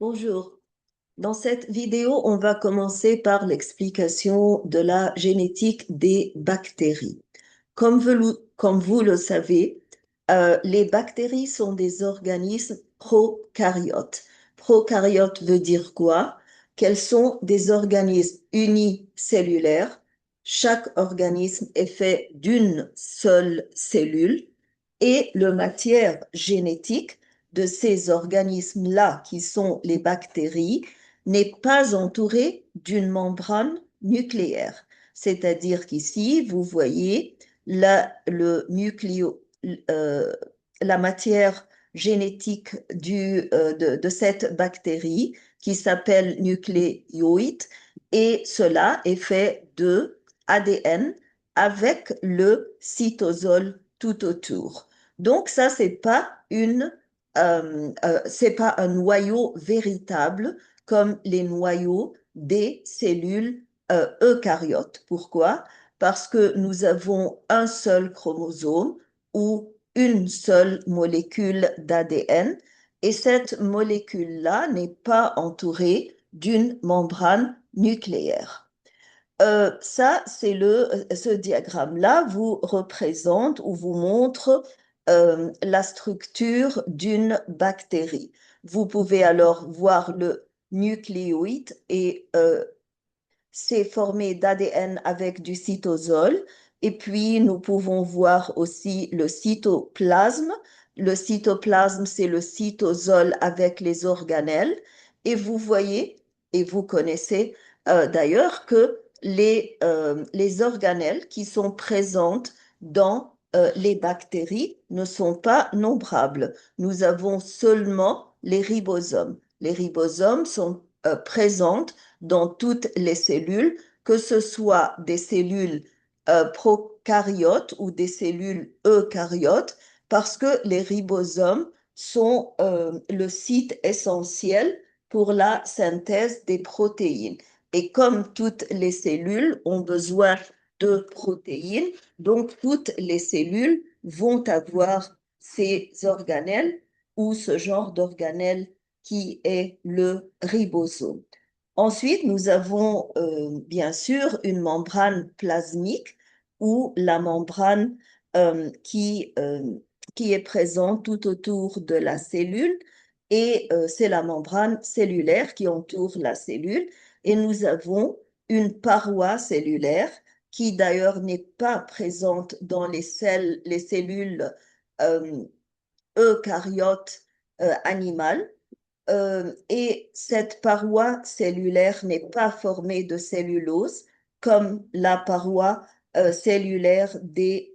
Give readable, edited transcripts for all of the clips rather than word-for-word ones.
Bonjour. Dans cette vidéo, on va commencer par l'explication de la génétique des bactéries. Comme vous le savez, les bactéries sont des organismes prokaryotes. Prokaryotes veut dire quoi? Qu'elles sont des organismes unicellulaires. Chaque organisme est fait d'une seule cellule et la matière génétique de ces organismes-là, qui sont les bactéries, n'est pas entourée d'une membrane nucléaire. C'est-à-dire qu'ici, vous voyez le nucléo, euh, la matière génétique de cette bactérie qui s'appelle nucléoïde, et cela est fait de ADN avec le cytosol tout autour. Donc ça, c'est pas un noyau véritable comme les noyaux des cellules eucaryotes. Pourquoi? Parce que nous avons un seul chromosome ou une seule molécule d'ADN et cette molécule-là n'est pas entourée d'une membrane nucléaire. Ce diagramme-là vous représente ou vous montre la structure d'une bactérie. Vous pouvez alors voir le nucléoïde et c'est formé d'ADN avec du cytosol. Et puis, nous pouvons voir aussi le cytoplasme. Le cytoplasme, c'est le cytosol avec les organelles. Et vous voyez, et vous connaissez d'ailleurs que les organelles qui sont présentes dans les bactéries ne sont pas nombrables. Nous avons seulement les ribosomes. Les ribosomes sont présents dans toutes les cellules, que ce soit des cellules prokaryotes ou des cellules eucaryotes, parce que les ribosomes sont le site essentiel pour la synthèse des protéines. Et comme toutes les cellules ont besoin de protéines, donc toutes les cellules vont avoir ces organelles ou ce genre d'organelles qui est le ribosome. Ensuite, nous avons bien sûr une membrane plasmique ou la membrane qui est présente tout autour de la cellule et c'est la membrane cellulaire qui entoure la cellule et nous avons une paroi cellulaire qui d'ailleurs n'est pas présente dans les cellules euh, eucaryotes animales et cette paroi cellulaire n'est pas formée de cellulose comme la paroi cellulaire des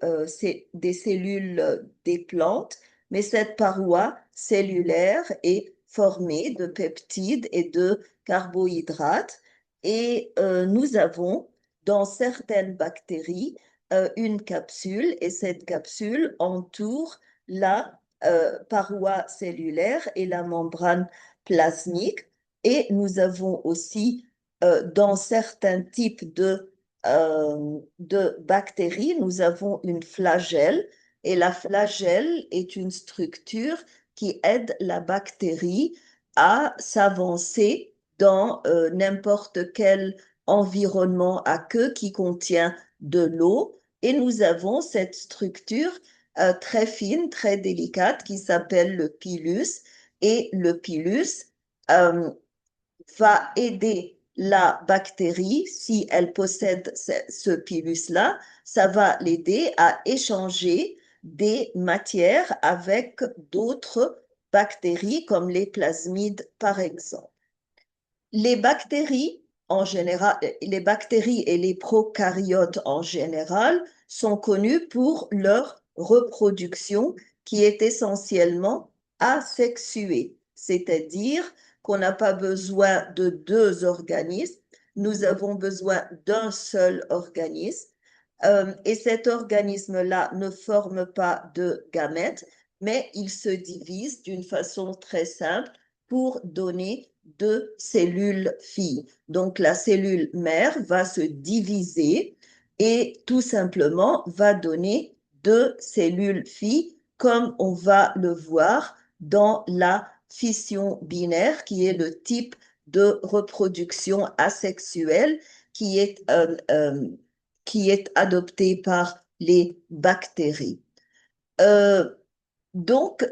cellules des plantes, mais cette paroi cellulaire est formée de peptides et de carbohydrates. Et nous avons dans certaines bactéries une capsule et cette capsule entoure la paroi cellulaire et la membrane plasmique. Et nous avons aussi, dans certains types de bactéries, nous avons une flagelle. Et la flagelle est une structure qui aide la bactérie à s'avancer dans n'importe quel environnement aqueux qui contient de l'eau. Et nous avons cette structure très fine, très délicate qui s'appelle le pilus. Et le pilus euh, va aider la bactérie, si elle possède ce pilus-là, ça va l'aider à échanger des matières avec d'autres bactéries comme les plasmides par exemple. Les bactéries, en général, les bactéries et les prokaryotes en général sont connus pour leur reproduction qui est essentiellement asexuée, c'est-à-dire qu'on n'a pas besoin de deux organismes, nous avons besoin d'un seul organisme et cet organisme-là ne forme pas de gamètes, mais il se divise d'une façon très simple pour donner deux cellules filles. Donc la cellule mère va se diviser et tout simplement va donner deux cellules filles comme on va le voir dans la fission binaire, qui est le type de reproduction asexuelle qui est, euh, euh, qui est adopté par les bactéries. Euh, donc,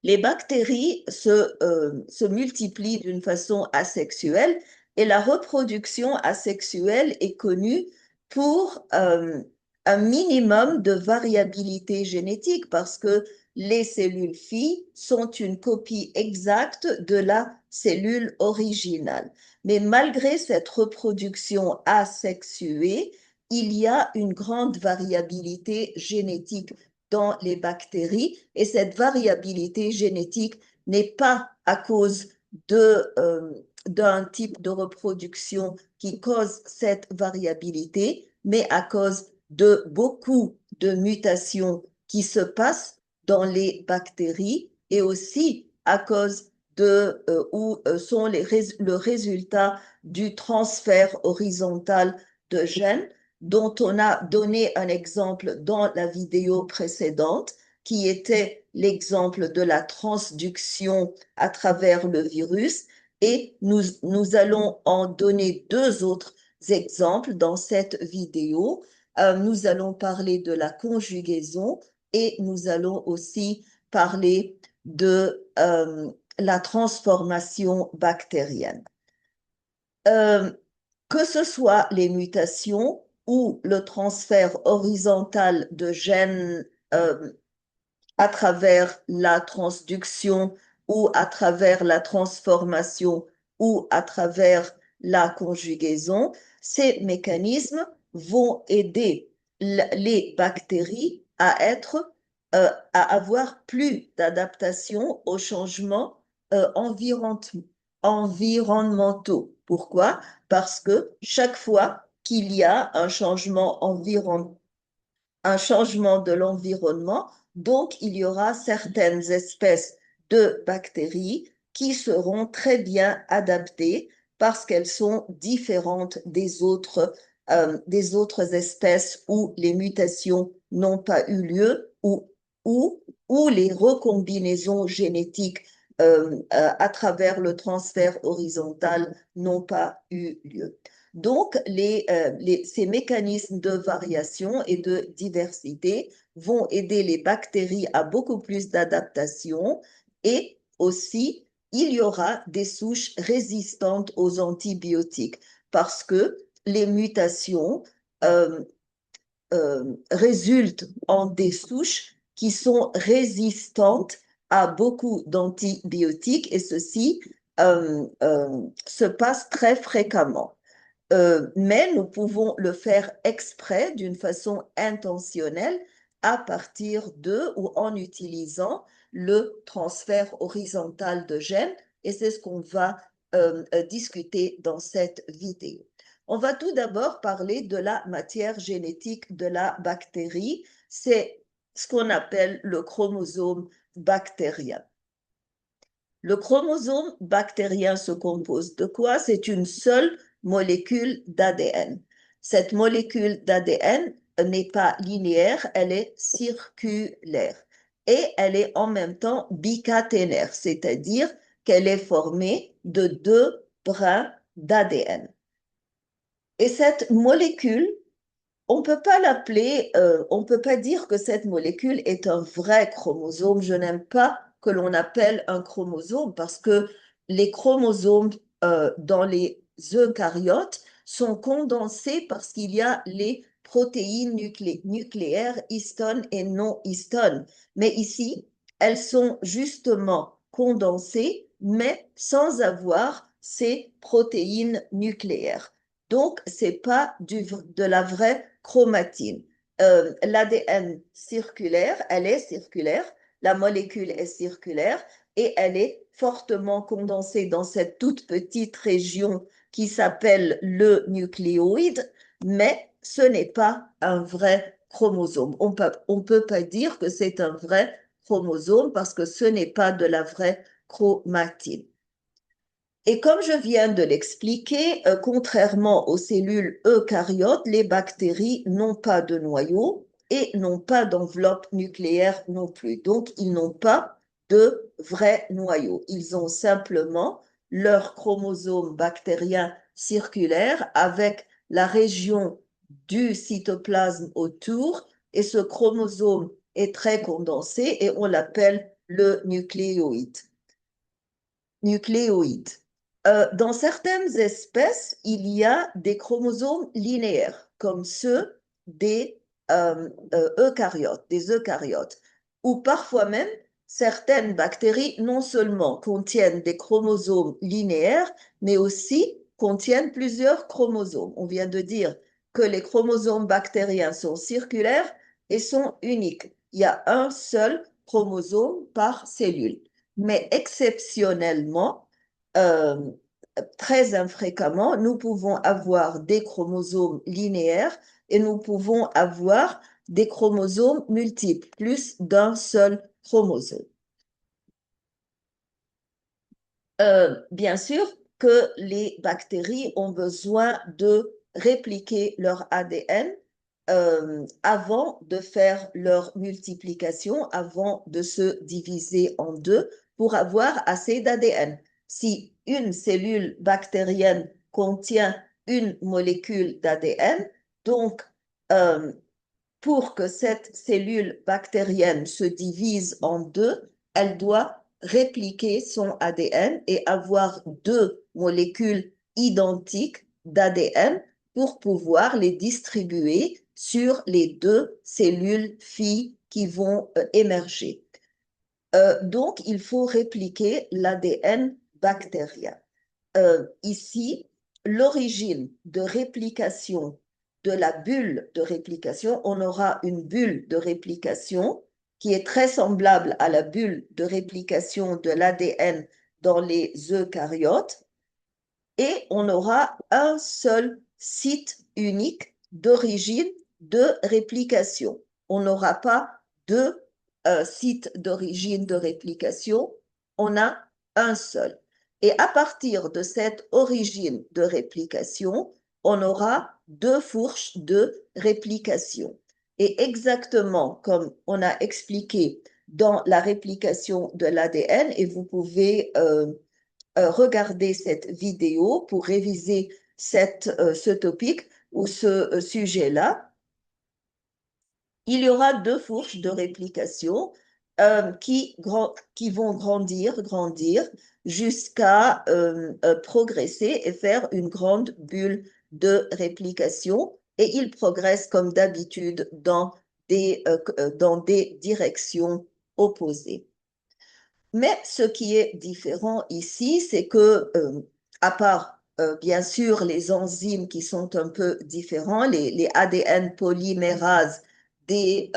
les bactéries se multiplient d'une façon asexuelle et la reproduction asexuelle est connue pour un minimum de variabilité génétique parce que les cellules filles sont une copie exacte de la cellule originale. Mais malgré cette reproduction asexuée, il y a une grande variabilité génétique dans les bactéries et cette variabilité génétique n'est pas à cause d'un type de reproduction qui cause cette variabilité, mais à cause de beaucoup de mutations qui se passent dans les bactéries et aussi à cause de où sont le résultat du transfert horizontal de gènes dont on a donné un exemple dans la vidéo précédente, qui était l'exemple de la transduction à travers le virus. Et nous allons en donner deux autres exemples dans cette vidéo. Nous allons parler de la conjugaison et nous allons aussi parler de la transformation bactérienne. Euh, que ce soit les mutations ou le transfert horizontal de gènes à travers la transduction ou à travers la transformation ou à travers la conjugaison, ces mécanismes vont aider les bactéries à avoir plus d'adaptation aux changements environnementaux. Pourquoi? Parce que chaque fois qu'il y a un changement de l'environnement, donc il y aura certaines espèces de bactéries qui seront très bien adaptées parce qu'elles sont différentes des autres espèces où les mutations n'ont pas eu lieu ou, où les recombinaisons génétiques à travers le transfert horizontal n'ont pas eu lieu. Donc, ces mécanismes de variation et de diversité vont aider les bactéries à beaucoup plus d'adaptation et aussi, il y aura des souches résistantes aux antibiotiques parce que les mutations euh, résultent en des souches qui sont résistantes à beaucoup d'antibiotiques et ceci se passe très fréquemment. Mais nous pouvons le faire exprès d'une façon intentionnelle à partir de ou en utilisant le transfert horizontal de gènes et c'est ce qu'on va discuter dans cette vidéo. On va tout d'abord parler de la matière génétique de la bactérie. C'est ce qu'on appelle le chromosome bactérien. Le chromosome bactérien se compose de quoi? C'est une seule molécule d'ADN. Cette molécule d'ADN n'est pas linéaire, elle est circulaire et elle est en même temps bicaténaire, c'est-à-dire qu'elle est formée de deux brins d'ADN. Et cette molécule, on peut pas dire que cette molécule est un vrai chromosome. Je n'aime pas que l'on appelle un chromosome parce que les chromosomes dans les eucaryotes sont condensés parce qu'il y a les protéines nucléaires histone et non histone. Mais ici, elles sont justement condensées, mais sans avoir ces protéines nucléaires. Donc, c'est pas de la vraie chromatine. L'ADN circulaire, elle est circulaire, la molécule est circulaire et elle est fortement condensée dans cette toute petite région qui s'appelle le nucléoïde, mais ce n'est pas un vrai chromosome. On peut pas dire que c'est un vrai chromosome parce que ce n'est pas de la vraie chromatine. Et comme je viens de l'expliquer, contrairement aux cellules eucaryotes, les bactéries n'ont pas de noyau et n'ont pas d'enveloppe nucléaire non plus. Donc, ils n'ont pas de vrais noyaux. Ils ont simplement leur chromosome bactérien circulaire avec la région du cytoplasme autour, et ce chromosome est très condensé et on l'appelle le nucléoïde. Dans certaines espèces, il y a des chromosomes linéaires, comme ceux des eucaryotes, ou parfois même certaines bactéries non seulement contiennent des chromosomes linéaires, mais aussi contiennent plusieurs chromosomes. On vient de dire que les chromosomes bactériens sont circulaires et sont uniques. Il y a un seul chromosome par cellule. Mais exceptionnellement, euh, très infréquemment, nous pouvons avoir des chromosomes linéaires et nous pouvons avoir des chromosomes multiples, plus d'un seul chromosome. Bien sûr que les bactéries ont besoin de répliquer leur ADN avant de faire leur multiplication, avant de se diviser en deux pour avoir assez d'ADN. Si une cellule bactérienne contient une molécule d'ADN, donc euh, pour que cette cellule bactérienne se divise en deux, elle doit répliquer son ADN et avoir deux molécules identiques d'ADN pour pouvoir les distribuer sur les deux cellules filles qui vont émerger. Donc, il faut répliquer l'ADN bactérien. Ici, l'origine de réplication de la bulle de réplication, on aura une bulle de réplication qui est très semblable à la bulle de réplication de l'ADN dans les eucaryotes, et on aura un seul site unique d'origine de réplication. On n'aura pas deux sites d'origine de réplication, on a un seul. Et à partir de cette origine de réplication, on aura deux fourches de réplication. Et exactement comme on a expliqué dans la réplication de l'ADN, et vous pouvez regarder cette vidéo pour réviser ce topic ou ce sujet-là. Il y aura deux fourches de réplication qui vont grandir jusqu'à progresser et faire une grande bulle de réplication. Et ils progressent comme d'habitude dans des directions opposées. Mais ce qui est différent ici, c'est que, à part bien sûr les enzymes qui sont un peu différents, les ADN polymérases des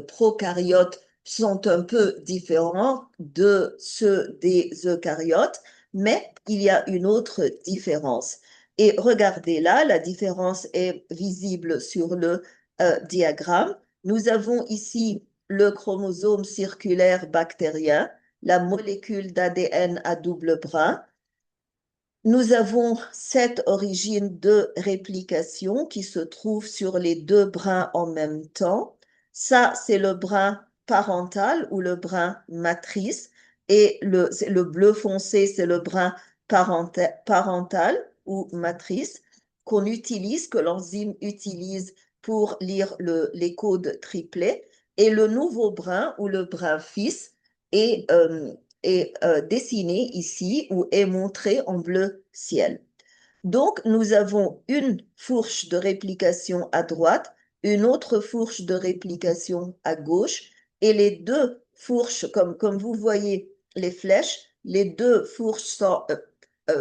prokaryotes sont un peu différents de ceux des eucaryotes, mais il y a une autre différence. Et regardez là, la différence est visible sur le diagramme. Nous avons ici le chromosome circulaire bactérien, la molécule d'ADN à double brin. Nous avons cette origine de réplication qui se trouve sur les deux brins en même temps. Ça, c'est le brin parental ou le brin matrice. Et le bleu foncé, c'est le brin parental ou matrice que l'enzyme utilise pour lire les codes triplets. Et le nouveau brin ou le brin fils est dessiné ici ou est montré en bleu ciel. Donc, nous avons une fourche de réplication à droite, une autre fourche de réplication à gauche, et les deux fourches, comme vous voyez les flèches, les deux fourches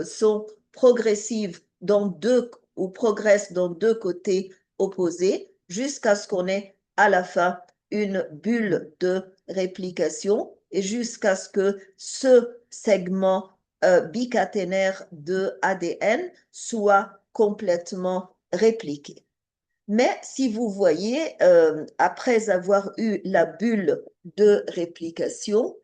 sont progressives dans deux ou progressent dans deux côtés opposés jusqu'à ce qu'on ait à la fin une bulle de réplication et jusqu'à ce que ce segment bicaténaire de ADN soit complètement répliqué. Mais si vous voyez, après avoir eu la bulle de réplication,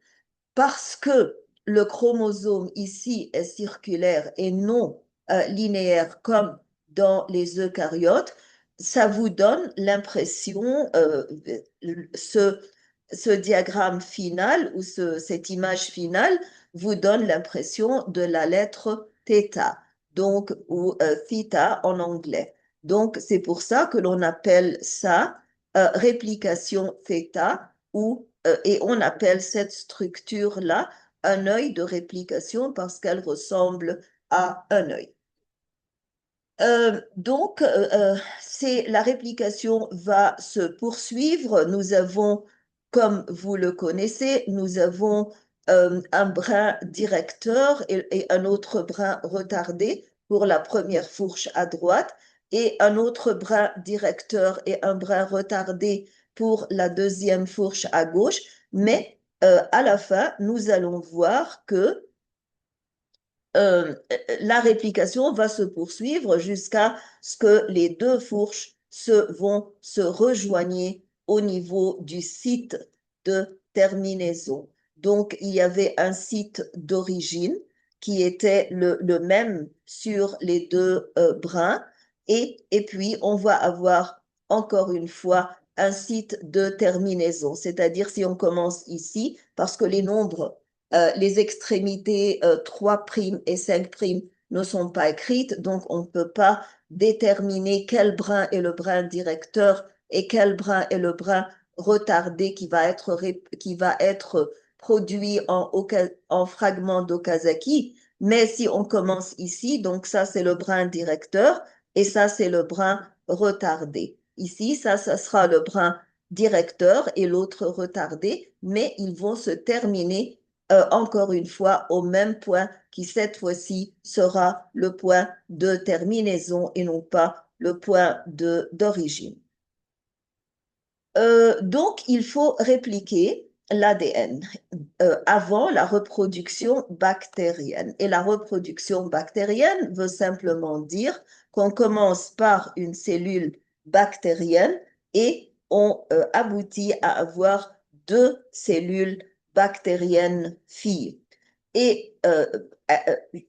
parce que le chromosome ici est circulaire et non linéaire comme dans les eucaryotes, ça vous donne l'impression, ce ce diagramme final ou cette image finale vous donne l'impression de la lettre θ, donc, ou theta en anglais. Donc, c'est pour ça que l'on appelle ça réplication θ et on appelle cette structure-là un œil de réplication parce qu'elle ressemble à un œil. La réplication va se poursuivre. Nous avons, comme vous le connaissez, nous avons un brin directeur et un autre brin retardé pour la première fourche à droite et un autre brin directeur et un brin retardé pour la deuxième fourche à gauche. Mais à la fin, nous allons voir que euh, la réplication va se poursuivre jusqu'à ce que les deux fourches vont se rejoigner au niveau du site de terminaison. Donc, il y avait un site d'origine qui était le même sur les deux brins et puis on va avoir encore une fois un site de terminaison, c'est-à-dire si on commence ici, parce que les nombres les extrémités 3' et 5' ne sont pas écrites, donc on ne peut pas déterminer quel brin est le brin directeur et quel brin est le brin retardé qui va être produit en fragments d'Okazaki. Mais si on commence ici, donc ça c'est le brin directeur et ça c'est le brin retardé. Ici, ça sera le brin directeur et l'autre retardé, mais ils vont se terminer encore une fois au même point qui cette fois-ci sera le point de terminaison et non pas le point d'origine. Donc, il faut répliquer l'ADN avant la reproduction bactérienne. Et la reproduction bactérienne veut simplement dire qu'on commence par une cellule bactérienne et on aboutit à avoir deux cellules bactériennes filles. Et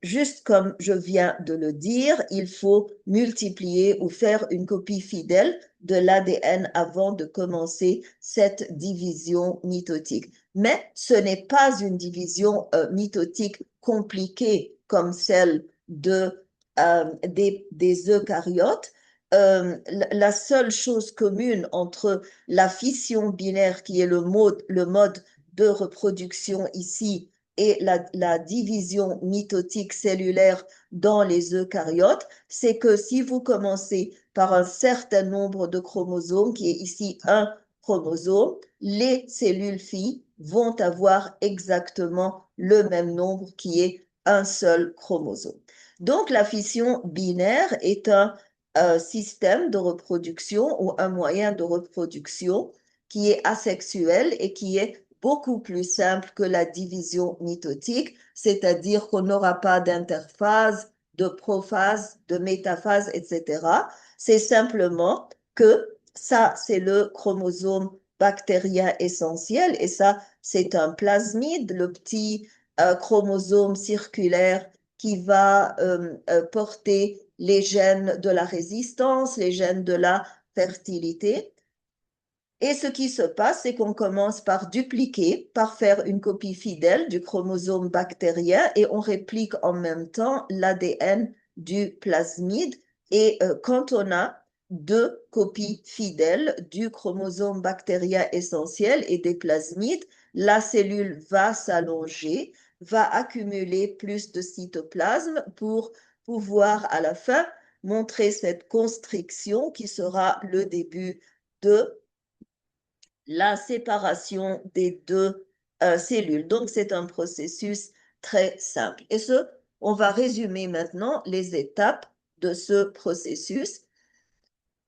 juste comme je viens de le dire, il faut multiplier ou faire une copie fidèle de l'ADN avant de commencer cette division mitotique. Mais ce n'est pas une division mitotique compliquée comme celle des eucaryotes. La seule chose commune entre la fission binaire, qui est le mode de reproduction ici, et la division mitotique cellulaire dans les eucaryotes, c'est que si vous commencez par un certain nombre de chromosomes, qui est ici un chromosome, les cellules filles vont avoir exactement le même nombre qui est un seul chromosome. Donc la fission binaire est un système de reproduction ou un moyen de reproduction qui est asexuel et qui est beaucoup plus simple que la division mitotique, c'est-à-dire qu'on n'aura pas d'interphase, de prophase, de métaphase, etc. C'est simplement que ça, c'est le chromosome bactérien essentiel et ça, c'est un plasmide, le petit chromosome circulaire qui va porter les gènes de la résistance, les gènes de la fertilité. Et ce qui se passe, c'est qu'on commence par dupliquer, par faire une copie fidèle du chromosome bactérien et on réplique en même temps l'ADN du plasmide. Et quand on a deux copies fidèles du chromosome bactérien essentiel et des plasmides, la cellule va s'allonger, va accumuler plus de cytoplasme pour pouvoir à la fin montrer cette constriction qui sera le début de la séparation des deux cellules. Donc, c'est un processus très simple. On va résumer maintenant les étapes de ce processus.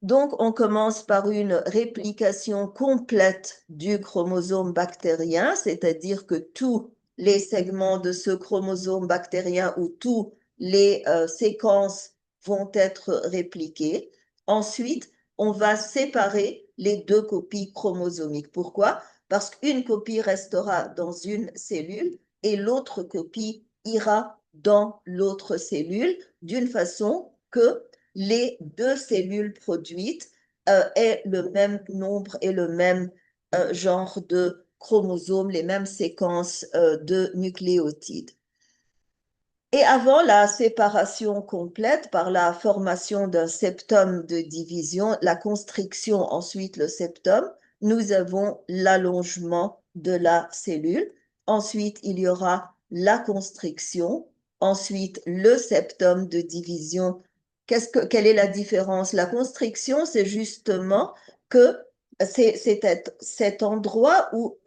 Donc, on commence par une réplication complète du chromosome bactérien, c'est-à-dire que tous les segments de ce chromosome bactérien ou toutes les séquences vont être répliquées. Ensuite, on va séparer les deux copies chromosomiques. Pourquoi? Parce qu'une copie restera dans une cellule et l'autre copie ira dans l'autre cellule d'une façon que les deux cellules produites aient le même nombre et le même genre de chromosomes, les mêmes séquences de nucléotides. Et avant la séparation complète par la formation d'un septome de division, la constriction, ensuite le septome, nous avons l'allongement de la cellule. Ensuite, il y aura la constriction. Ensuite, le septome de division. Quelle est la différence? La constriction, c'est justement que c'est cet endroit où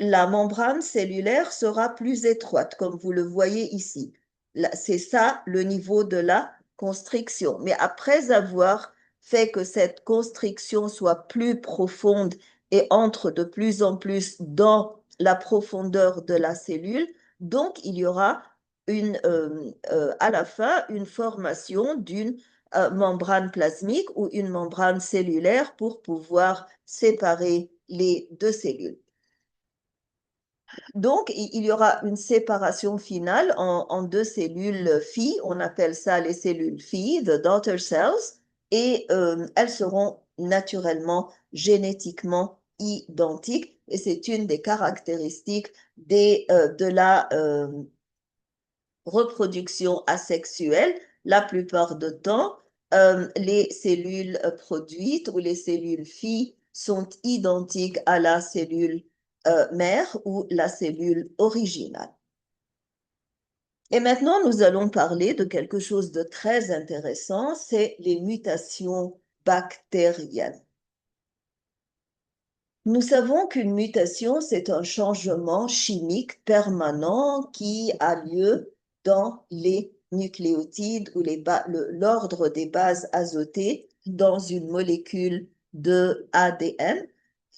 la membrane cellulaire sera plus étroite, comme vous le voyez ici. C'est ça le niveau de la constriction. Mais après avoir fait que cette constriction soit plus profonde et entre de plus en plus dans la profondeur de la cellule, donc il y aura à la fin une formation d'une membrane plasmique ou une membrane cellulaire pour pouvoir séparer les deux cellules. Donc, il y aura une séparation finale en deux cellules filles. On appelle ça les cellules filles, the daughter cells, et elles seront naturellement génétiquement identiques. Et c'est une des caractéristiques de la reproduction asexuelle. La plupart du temps, les cellules produites ou les cellules filles sont identiques à la cellule mère ou la cellule originale. Et maintenant, nous allons parler de quelque chose de très intéressant, c'est les mutations bactériennes. Nous savons qu'une mutation, c'est un changement chimique permanent qui a lieu dans les nucléotides ou l'ordre des bases azotées dans une molécule de ADN.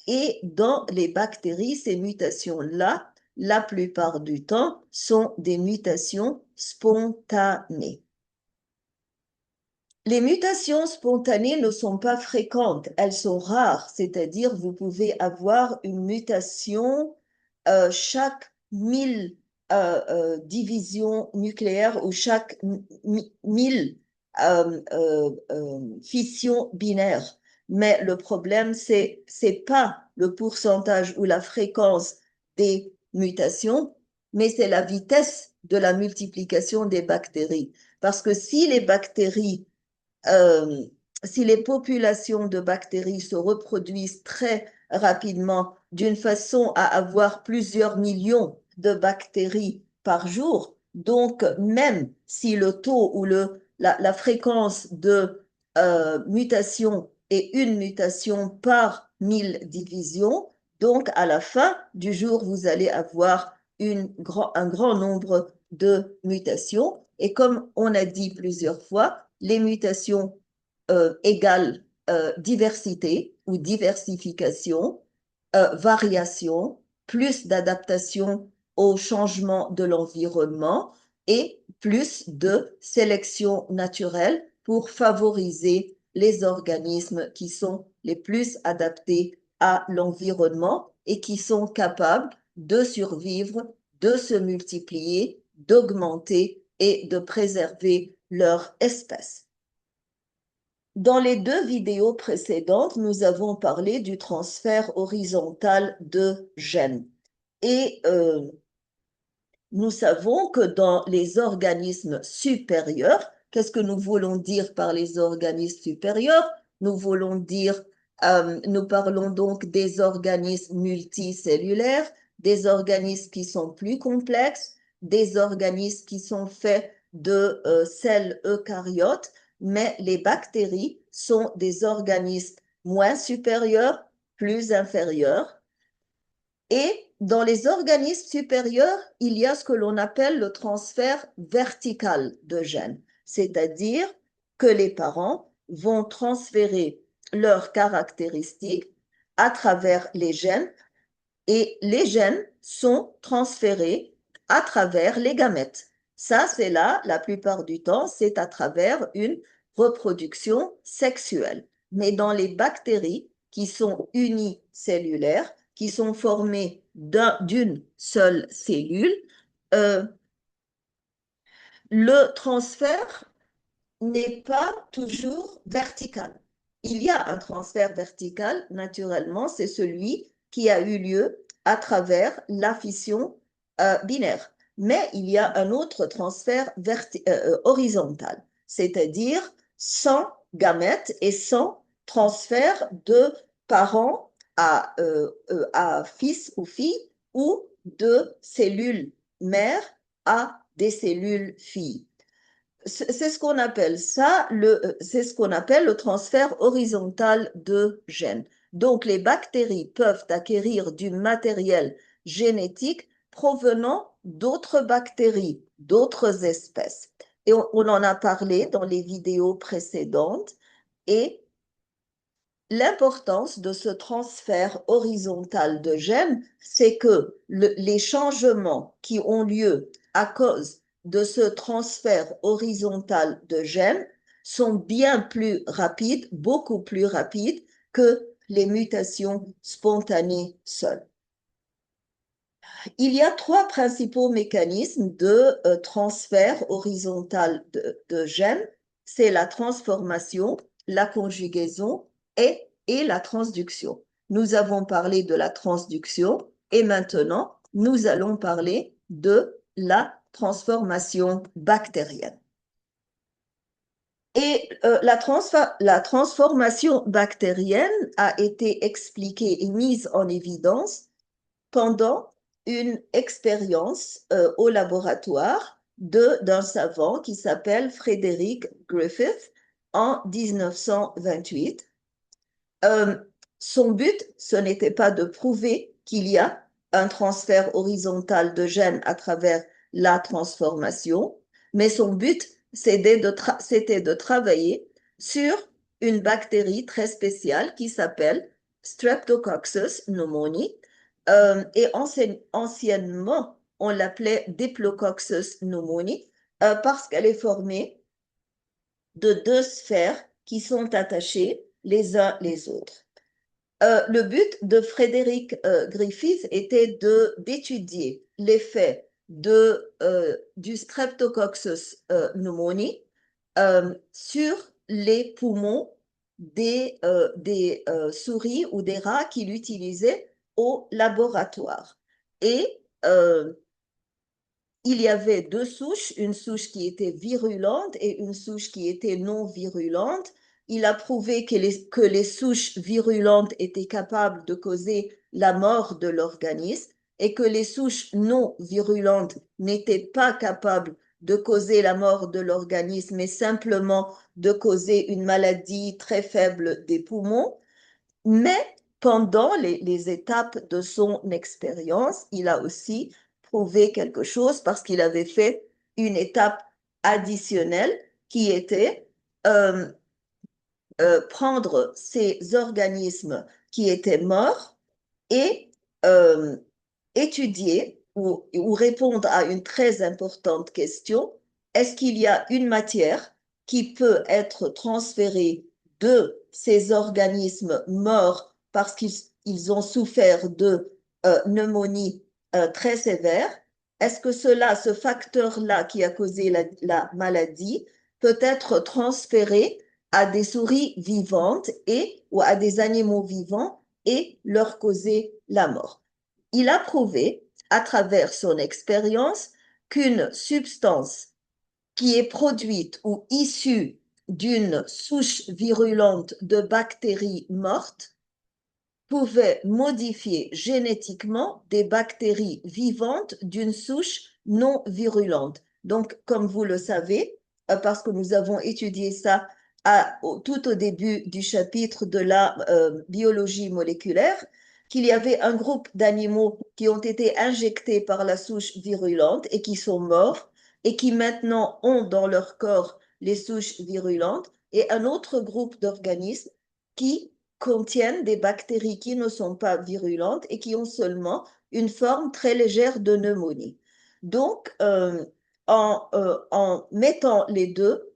Et dans les bactéries, ces mutations-là, la plupart du temps, sont des mutations spontanées. Les mutations spontanées ne sont pas fréquentes, elles sont rares, c'est-à-dire vous pouvez avoir une mutation chaque 1000 divisions nucléaires ou chaque 1000 fissions binaires. Mais le problème, c'est pas le pourcentage ou la fréquence des mutations, mais c'est la vitesse de la multiplication des bactéries. Parce que si les bactéries euh, si les populations de bactéries se reproduisent très rapidement d'une façon à avoir plusieurs millions de bactéries par jour, donc même si le taux ou la fréquence de mutation est une mutation par 1000 divisions, donc à la fin du jour, vous allez avoir un grand nombre de mutations. Et comme on a dit plusieurs fois, les mutations égale diversité ou diversification, variation, plus d'adaptation au changement de l'environnement et plus de sélection naturelle pour favoriser les organismes qui sont les plus adaptés à l'environnement et qui sont capables de survivre, de se multiplier, d'augmenter et de préserver leur espèce. Dans les deux vidéos précédentes, nous avons parlé du transfert horizontal de gènes. Et nous savons que dans les organismes supérieurs, qu'est-ce que nous voulons dire par les organismes supérieurs? Nous parlons donc des organismes multicellulaires, des organismes qui sont plus complexes, des organismes qui sont faits de cellules eucaryotes, mais les bactéries sont des organismes moins supérieurs, plus inférieurs. Et dans les organismes supérieurs, il y a ce que l'on appelle le transfert vertical de gènes, c'est-à-dire que les parents vont transférer leurs caractéristiques à travers les gènes et les gènes sont transférés à travers les gamètes. Ça, c'est là, la plupart du temps, c'est à travers une reproduction sexuelle. Mais dans les bactéries qui sont unicellulaires, qui sont formées d'une seule cellule, euh, le transfert n'est pas toujours vertical. Il y a un transfert vertical, naturellement, c'est celui qui a eu lieu à travers la fission binaire. Mais il y a un autre transfert horizontal, c'est-à-dire sans gamètes et sans transfert de parents à fils ou fille ou de cellules mères à des cellules filles. C'est ce qu'on appelle ça, c'est ce qu'on appelle le transfert horizontal de gènes. Donc, les bactéries peuvent acquérir du matériel génétique provenant d'autres bactéries, d'autres espèces. Et on en a parlé dans les vidéos précédentes. Et l'importance de ce transfert horizontal de gènes, c'est que les changements qui ont lieu à cause de ce transfert horizontal de gènes sont bien plus rapides, beaucoup plus rapides que les mutations spontanées seules. Il y a trois principaux mécanismes de transfert horizontal de gènes. C'est la transformation, la conjugaison et la transduction. Nous avons parlé de la transduction et maintenant, nous allons parler de la transformation bactérienne. Et la transformation bactérienne a été expliquée et mise en évidence pendant une expérience au laboratoire d'un savant qui s'appelle Frederick Griffith en 1928. Euh, Son but, ce n'était pas de prouver qu'il y a un transfert horizontal de gènes à travers la transformation, mais son but, c'était de travailler sur une bactérie très spéciale qui s'appelle Streptococcus pneumoniae. Et anciennement, on l'appelait Diplococcus pneumoniae parce qu'elle est formée de deux sphères qui sont attachées les uns les autres. Le but de Frédéric Griffith était d'étudier l'effet du Streptococcus pneumoniae sur les poumons des souris ou des rats qu'il utilisait au laboratoire. Et il y avait deux souches, une souche qui était virulente et une souche qui était non virulente. Il a prouvé que les souches virulentes étaient capables de causer la mort de l'organisme et que les souches non virulentes n'étaient pas capables de causer la mort de l'organisme, mais simplement de causer une maladie très faible des poumons. Mais pendant les étapes de son expérience, il a aussi prouvé quelque chose parce qu'il avait fait une étape additionnelle qui était euh, prendre ces organismes qui étaient morts et euh, étudier ou répondre à une très importante question. Est-ce qu'il y a une matière qui peut être transférée de ces organismes morts parce qu'ils ont souffert de pneumonie très sévère? Est-ce que ce facteur-là qui a causé la maladie peut être transféré à des souris vivantes ou à des animaux vivants et leur causer la mort? Il a prouvé à travers son expérience qu'une substance qui est produite ou issue d'une souche virulente de bactéries mortes pouvait modifier génétiquement des bactéries vivantes d'une souche non virulente. Donc, comme vous le savez, parce que nous avons étudié ça tout au début du chapitre de la biologie moléculaire, qu'il y avait un groupe d'animaux qui ont été injectés par la souche virulente et qui sont morts et qui maintenant ont dans leur corps les souches virulentes, et un autre groupe d'organismes qui contiennent des bactéries qui ne sont pas virulentes et qui ont seulement une forme très légère de pneumonie. Donc, en mettant les deux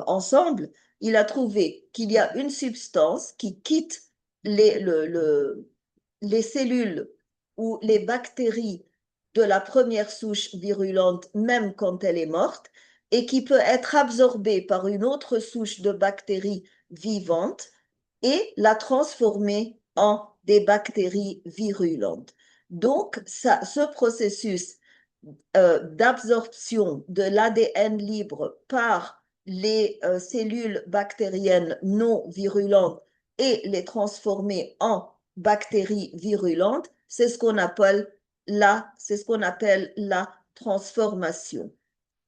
ensemble, il a trouvé qu'il y a une substance qui quitte les cellules ou les bactéries de la première souche virulente, même quand elle est morte, et qui peut être absorbée par une autre souche de bactéries vivantes et la transformer en des bactéries virulentes. Donc, ce processus d'absorption de l'ADN libre par les cellules bactériennes non virulentes et les transformer en bactéries virulentes, c'est ce qu'on appelle la transformation.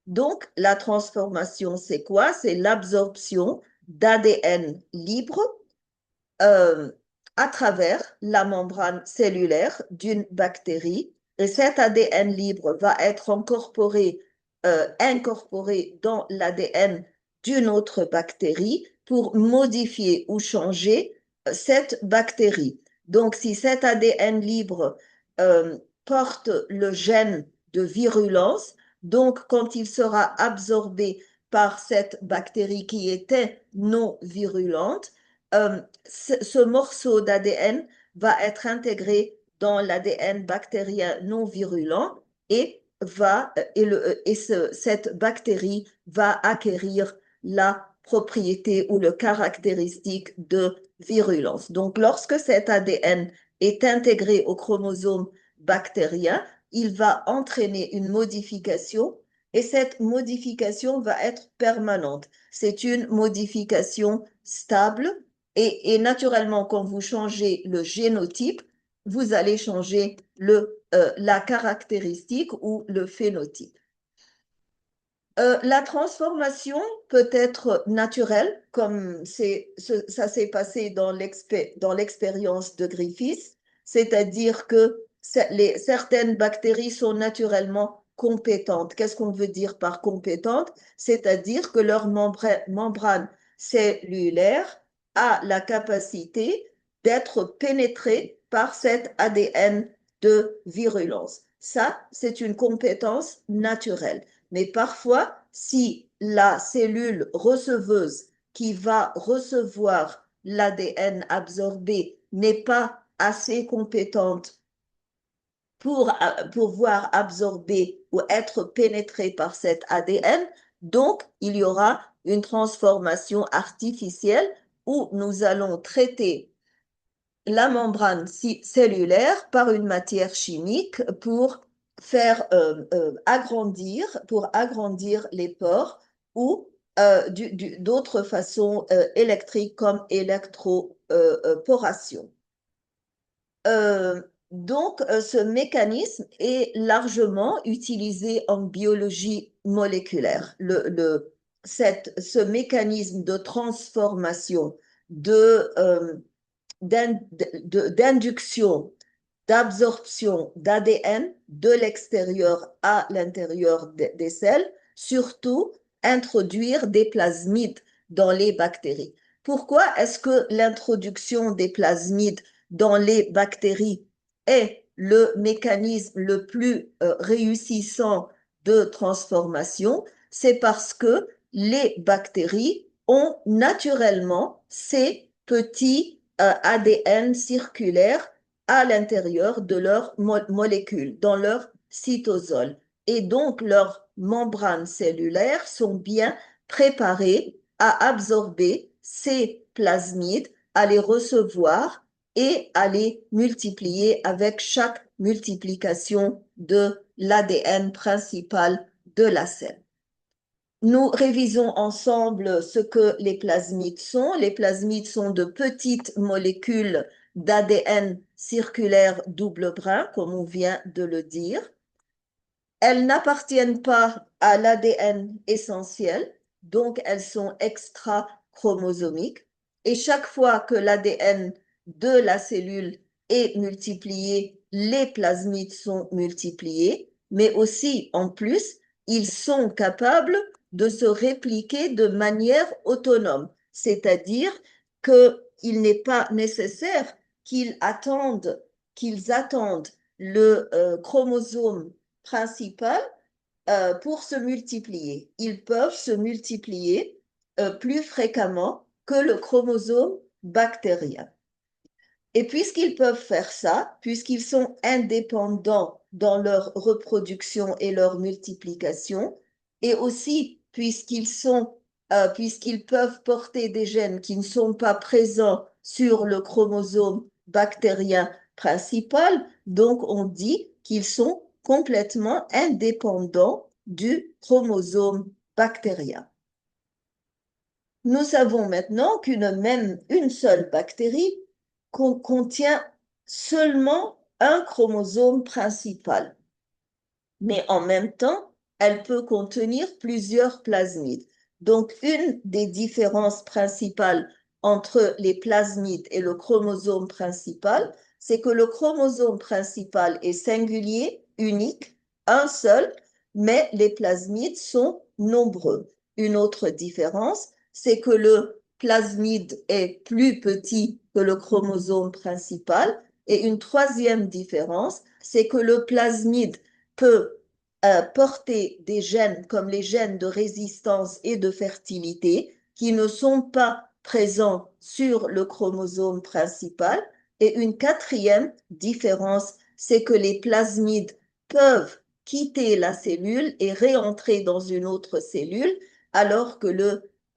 Donc, la transformation, c'est quoi? C'est l'absorption d'ADN libre euh, à travers la membrane cellulaire d'une bactérie. Et cet ADN libre va être incorporé dans l'ADN d'une autre bactérie pour modifier ou changer cette bactérie. Donc, si cet ADN libre euh, porte le gène de virulence, donc quand il sera absorbé par cette bactérie qui était non virulente, ce morceau d'ADN va être intégré dans l'ADN bactérien non virulent et cette bactérie va acquérir la propriété ou le caractéristique de virulence. Donc, lorsque cet ADN est intégré au chromosome bactérien, il va entraîner une modification et cette modification va être permanente. C'est une modification stable et naturellement, quand vous changez le génotype, vous allez changer la caractéristique ou le phénotype. La transformation peut être naturelle, comme ça s'est passé dans l'expérience de Griffith, c'est-à-dire que certaines bactéries sont naturellement compétentes. Qu'est-ce qu'on veut dire par compétente? C'est-à-dire que leur membrane cellulaire a la capacité d'être pénétrée par cet ADN de virulence. Ça, c'est une compétence naturelle. Mais parfois, si la cellule receveuse qui va recevoir l'ADN absorbé n'est pas assez compétente pour pouvoir absorber ou être pénétrée par cet ADN, donc il y aura une transformation artificielle où nous allons traiter la membrane cellulaire par une matière chimique pour pour agrandir les pores ou d'autres façons électriques comme électroporation. Ce mécanisme est largement utilisé en biologie moléculaire. Ce mécanisme de transformation d'induction, d'absorption d'ADN de l'extérieur à l'intérieur des cells, surtout introduire des plasmides dans les bactéries. Pourquoi est-ce que l'introduction des plasmides dans les bactéries est le mécanisme le plus réussissant de transformation? C'est parce que les bactéries ont naturellement ces petits ADN circulaires à l'intérieur de leurs molécules, dans leur cytosol. Et donc, leurs membranes cellulaires sont bien préparées à absorber ces plasmides, à les recevoir et à les multiplier avec chaque multiplication de l'ADN principal de la celle. Nous révisons ensemble ce que les plasmides sont. Les plasmides sont de petites molécules d'ADN circulaire double brin, comme on vient de le dire. Elles n'appartiennent pas à l'ADN essentiel, donc elles sont extra-chromosomiques. Et chaque fois que l'ADN de la cellule est multiplié, les plasmides sont multipliés, mais aussi, en plus, ils sont capables de se répliquer de manière autonome, c'est-à-dire qu'il n'est pas nécessaire qu'ils attendent le chromosome principal pour se multiplier. Ils peuvent se multiplier plus fréquemment que le chromosome bactérien. Et puisqu'ils peuvent faire ça, puisqu'ils sont indépendants dans leur reproduction et leur multiplication, et aussi puisqu'ils peuvent porter des gènes qui ne sont pas présents sur le chromosome bactérien principal, donc on dit qu'ils sont complètement indépendants du chromosome bactérien. Nous savons maintenant une seule bactérie contient seulement un chromosome principal, mais en même temps, elle peut contenir plusieurs plasmides. Donc, une des différences principales entre les plasmides et le chromosome principal, c'est que le chromosome principal est singulier, unique, un seul, mais les plasmides sont nombreux. Une autre différence, c'est que le plasmide est plus petit que le chromosome principal. Et une troisième différence, c'est que le plasmide peut porter des gènes comme les gènes de résistance et de fertilité qui ne sont pas présents sur le chromosome principal. Et une quatrième différence, c'est que les plasmides peuvent quitter la cellule et réentrer dans une autre cellule, alors que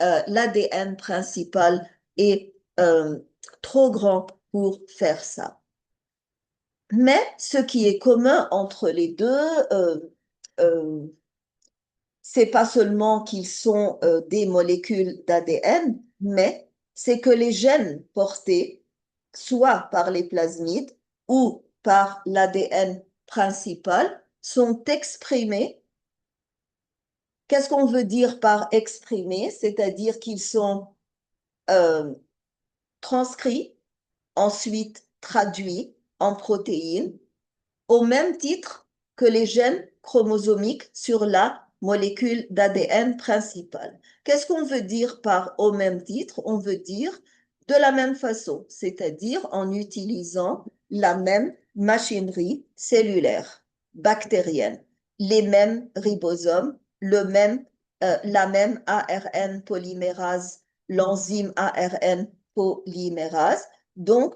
l'ADN principal est trop grand pour faire ça. Mais ce qui est commun entre les deux, euh, c'est pas seulement qu'ils sont des molécules d'ADN, mais c'est que les gènes portés, soit par les plasmides ou par l'ADN principal, sont exprimés. Qu'est-ce qu'on veut dire par exprimés? C'est-à-dire qu'ils sont euh, transcrits, ensuite traduits en protéines au même titre que les gènes chromosomiques sur la molécule d'ADN principale. Qu'est-ce qu'on veut dire par au même titre? On veut dire de la même façon, c'est-à-dire en utilisant la même machinerie cellulaire, bactérienne, les mêmes ribosomes, la même ARN polymérase, l'enzyme ARN polymérase. Donc,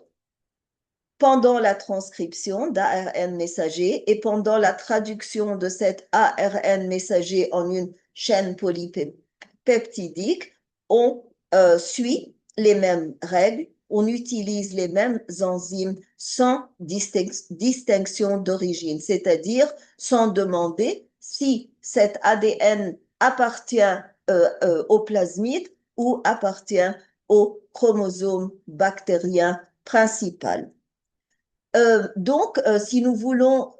pendant la transcription d'ARN messager et pendant la traduction de cet ARN messager en une chaîne polypeptidique, on suit les mêmes règles, on utilise les mêmes enzymes sans distinction d'origine, c'est-à-dire sans demander si cet ADN appartient au plasmide ou appartient au chromosome bactérien principal. Donc, si nous voulons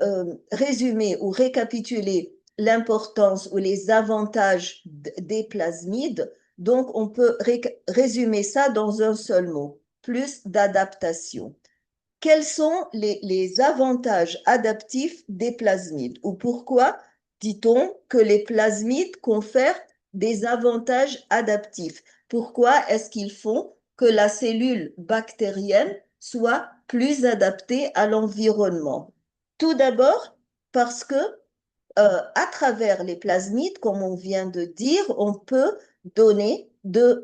résumer ou récapituler l'importance ou les avantages des plasmides, donc on peut résumer ça dans un seul mot, plus d'adaptation. Quels sont les avantages adaptifs des plasmides ou pourquoi dit-on que les plasmides confèrent des avantages adaptifs? Pourquoi est-ce qu'ils font que la cellule bactérienne soit plus adaptée à l'environnement? Tout d'abord, parce que à travers les plasmides, comme on vient de dire, on peut donner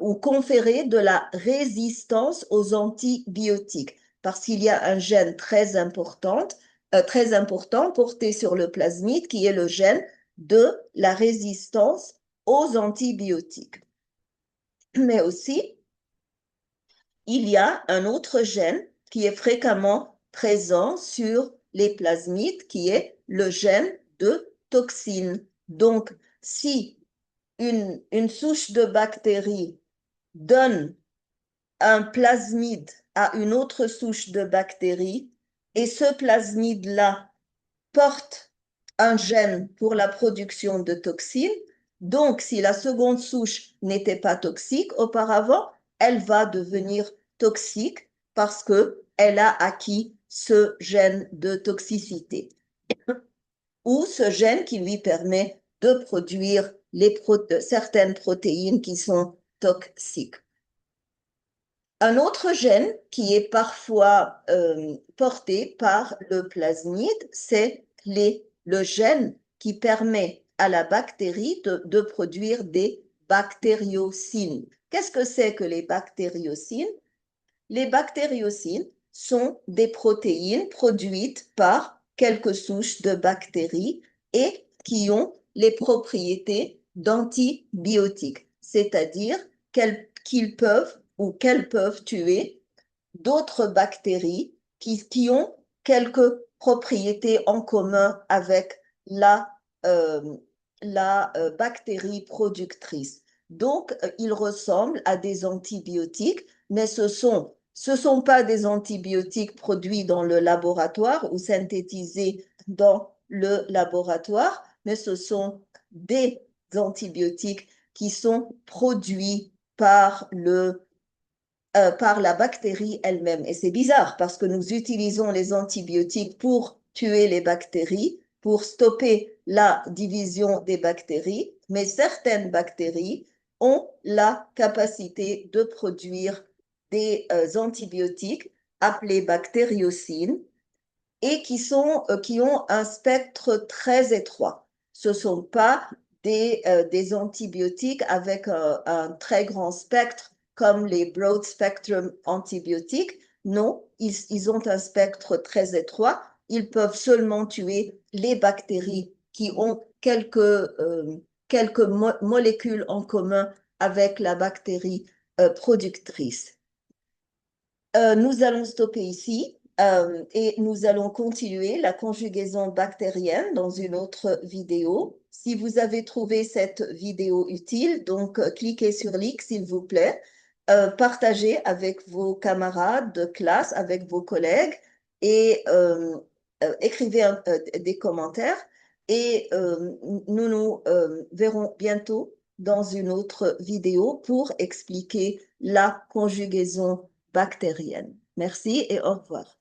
ou conférer de la résistance aux antibiotiques parce qu'il y a un gène très important porté sur le plasmide qui est le gène de la résistance aux antibiotiques. Mais aussi, il y a un autre gène qui est fréquemment présent sur les plasmides qui est le gène de toxine. Donc, si une souche de bactéries donne un plasmide à une autre souche de bactéries et ce plasmide-là porte un gène pour la production de toxines, donc si la seconde souche n'était pas toxique auparavant, elle va devenir toxique parce qu'elle a acquis ce gène de toxicité ou ce gène qui lui permet de produire certaines protéines qui sont toxiques. Un autre gène qui est parfois porté par le plasmide, c'est le gène qui permet à la bactérie de produire des bactériocines. Qu'est-ce que c'est que les bactériocines? Les bactériocines sont des protéines produites par quelques souches de bactéries et qui ont les propriétés d'antibiotiques, c'est-à-dire qu'elles peuvent tuer d'autres bactéries qui ont quelques propriétés en commun avec la, euh, la bactérie productrice. Donc, ils ressemblent à des antibiotiques, mais ce sont pas des antibiotiques produits dans le laboratoire ou synthétisés dans le laboratoire, mais ce sont des antibiotiques qui sont produits par la bactérie elle-même. Et c'est bizarre parce que nous utilisons les antibiotiques pour tuer les bactéries, pour stopper la division des bactéries, mais certaines bactéries ont la capacité de produire des antibiotiques appelés bactériocines et qui ont un spectre très étroit. Ce ne sont pas des antibiotiques avec un très grand spectre comme les broad spectrum antibiotiques. Non, ils ont un spectre très étroit. Ils peuvent seulement tuer les bactéries qui ont quelques molécules en commun avec la bactérie productrice. Nous allons stopper ici et nous allons continuer la conjugaison bactérienne dans une autre vidéo. Si vous avez trouvé cette vidéo utile, donc cliquez sur Like s'il vous plaît, partagez avec vos camarades de classe, avec vos collègues et écrivez des commentaires et nous nous verrons bientôt dans une autre vidéo pour expliquer la conjugaison bactérienne. Merci et au revoir.